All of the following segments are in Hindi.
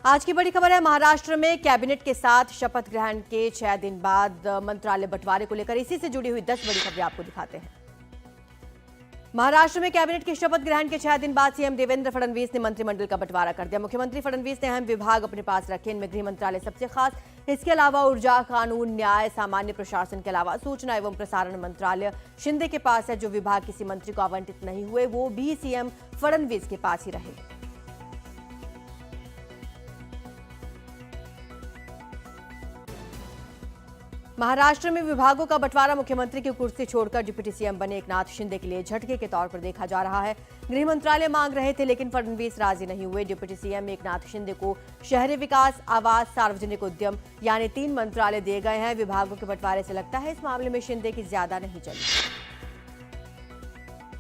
आज की बड़ी खबर है, महाराष्ट्र में कैबिनेट के साथ शपथ ग्रहण के 6 दिन बाद मंत्रालय बंटवारे को लेकर इसी से जुड़ी हुई 10 बड़ी खबरें आपको दिखाते हैं। महाराष्ट्र में कैबिनेट के शपथ ग्रहण के 6 दिन बाद सीएम देवेंद्र फडणवीस ने मंत्रिमंडल का बंटवारा कर दिया। मुख्यमंत्री फडणवीस ने अहम विभाग अपने पास रखे, इनमें गृह मंत्रालय सबसे खास, इसके अलावा ऊर्जा, कानून, न्याय, सामान्य प्रशासन के अलावा सूचना एवं प्रसारण मंत्रालय शिंदे के पास है। जो विभाग किसी मंत्री को आवंटित नहीं हुए वो भी सीएम फडणवीस के पास ही रहे। महाराष्ट्र में विभागों का बंटवारा मुख्यमंत्री की कुर्सी छोड़कर डिप्टी सीएम बने एकनाथ शिंदे के लिए झटके के तौर पर देखा जा रहा है। गृह मंत्रालय मांग रहे थे लेकिन फडणवीस राजी नहीं हुए। डिप्टी सीएम एकनाथ शिंदे को शहरी विकास, आवास, सार्वजनिक उद्यम यानी 3 मंत्रालय दिए गए हैं। विभागों के बंटवारे से लगता है इस मामले में शिंदे की ज्यादा नहीं चली।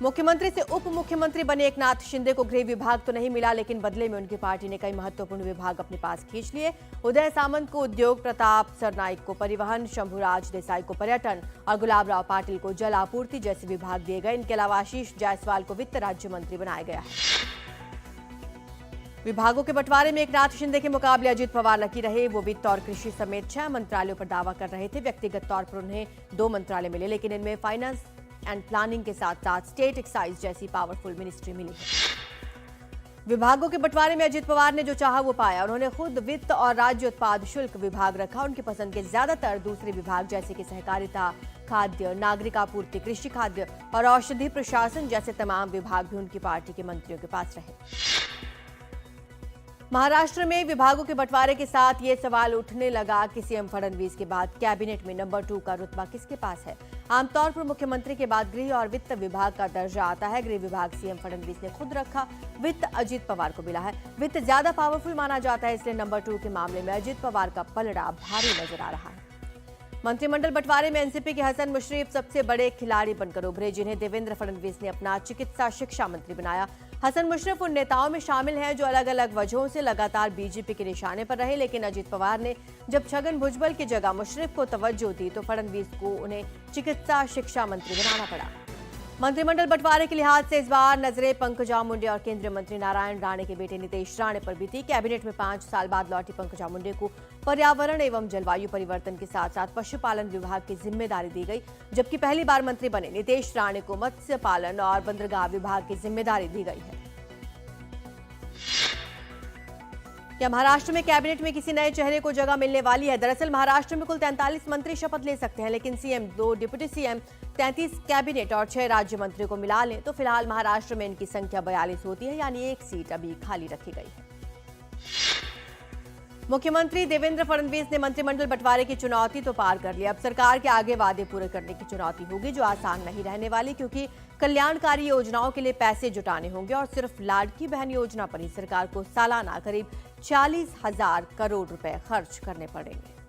मुख्यमंत्री से उप मुख्यमंत्री बने एकनाथ शिंदे को गृह विभाग तो नहीं मिला, लेकिन बदले में उनकी पार्टी ने कई महत्वपूर्ण विभाग अपने पास खींच लिए। उदय सामंत को उद्योग, प्रताप सरनाइक को परिवहन, शंभुराज देसाई को पर्यटन और गुलाब राव पाटिल को जल आपूर्ति जैसे विभाग दिए गए। इनके अलावा आशीष जायसवाल को वित्त राज्य मंत्री बनाया गया है। विभागों के बंटवारे में एकनाथ शिंदे के मुकाबले अजित पवार लकी रहे। वो वित्त और कृषि समेत 6 मंत्रालयों पर दावा कर रहे थे। व्यक्तिगत तौर पर उन्हें 2 मंत्रालय मिले, लेकिन इनमें फाइनेंस एंड प्लानिंग के साथ साथ स्टेट एक्साइज जैसी पावरफुल मिनिस्ट्री मिली है। विभागों के बंटवारे में अजित पवार ने जो चाहा वो पाया। उन्होंने खुद वित्त और राज्य उत्पाद शुल्क विभाग रखा। उनकी पसंद के ज्यादातर दूसरे विभाग जैसे कि सहकारिता, खाद्य, नागरिक आपूर्ति, कृषि खाद्य और औषधि प्रशासन जैसे तमाम विभाग भी उनकी पार्टी के मंत्रियों के पास रहे। महाराष्ट्र में विभागों के बंटवारे के साथ ये सवाल उठने लगा कि सीएम फडणवीस के बाद कैबिनेट में नंबर 2 का रुतबा किसके पास है। आमतौर पर मुख्यमंत्री के बाद गृह और वित्त विभाग का दर्जा आता है। गृह विभाग सीएम फडणवीस ने खुद रखा, वित्त अजित पवार को मिला है। वित्त ज्यादा पावरफुल माना जाता है, इसलिए नंबर 2 के मामले में अजित पवार का पलड़ा भारी नजर आ रहा है। मंत्रिमंडल बंटवारे में एनसीपी के हसन मुशर्रफ सबसे बड़े खिलाड़ी बनकर उभरे, जिन्हें देवेंद्र फडणवीस ने अपना चिकित्सा शिक्षा मंत्री बनाया। हसन मुशर्रफ उन नेताओं में शामिल हैं जो अलग अलग वजहों से लगातार बीजेपी के निशाने पर रहे, लेकिन अजित पवार ने जब छगन भुजबल की जगह मुशर्रफ को तवज्जो दी तो फडणवीस को उन्हें चिकित्सा शिक्षा मंत्री बनाना पड़ा। मंत्रिमंडल बंटवारे के लिहाज से इस बार नजरें पंकजा मुंडे और केंद्रीय मंत्री नारायण राणे के बेटे नितेश राणे पर भी थी। कैबिनेट में 5 साल बाद लौटी पंकजा मुंडे को पर्यावरण एवं जलवायु परिवर्तन के साथ साथ पशुपालन विभाग की जिम्मेदारी दी गई, जबकि पहली बार मंत्री बने नितेश राणे को मत्स्य पालन और बंदरगाह विभाग की जिम्मेदारी दी गई है। क्या महाराष्ट्र में कैबिनेट में किसी नए चेहरे को जगह मिलने वाली है? दरअसल महाराष्ट्र में कुल 43 मंत्री शपथ ले सकते हैं, लेकिन सीएम, 2 डिप्टी सीएम, 33 कैबिनेट और 6 राज्य मंत्रियों को मिला लें तो फिलहाल महाराष्ट्र में इनकी संख्या 42 होती है, यानी 1 सीट अभी खाली रखी गई है। मुख्यमंत्री देवेंद्र फडणवीस ने मंत्रिमंडल बंटवारे की चुनौती तो पार कर ली। अब सरकार के आगे वादे पूरे करने की चुनौती होगी, जो आसान नहीं रहने वाली, क्योंकि कल्याणकारी योजनाओं के लिए पैसे जुटाने होंगे और सिर्फ लाडकी बहन योजना पर ही सरकार को सालाना करीब 40,000 करोड़ रुपए खर्च करने पड़ेंगे।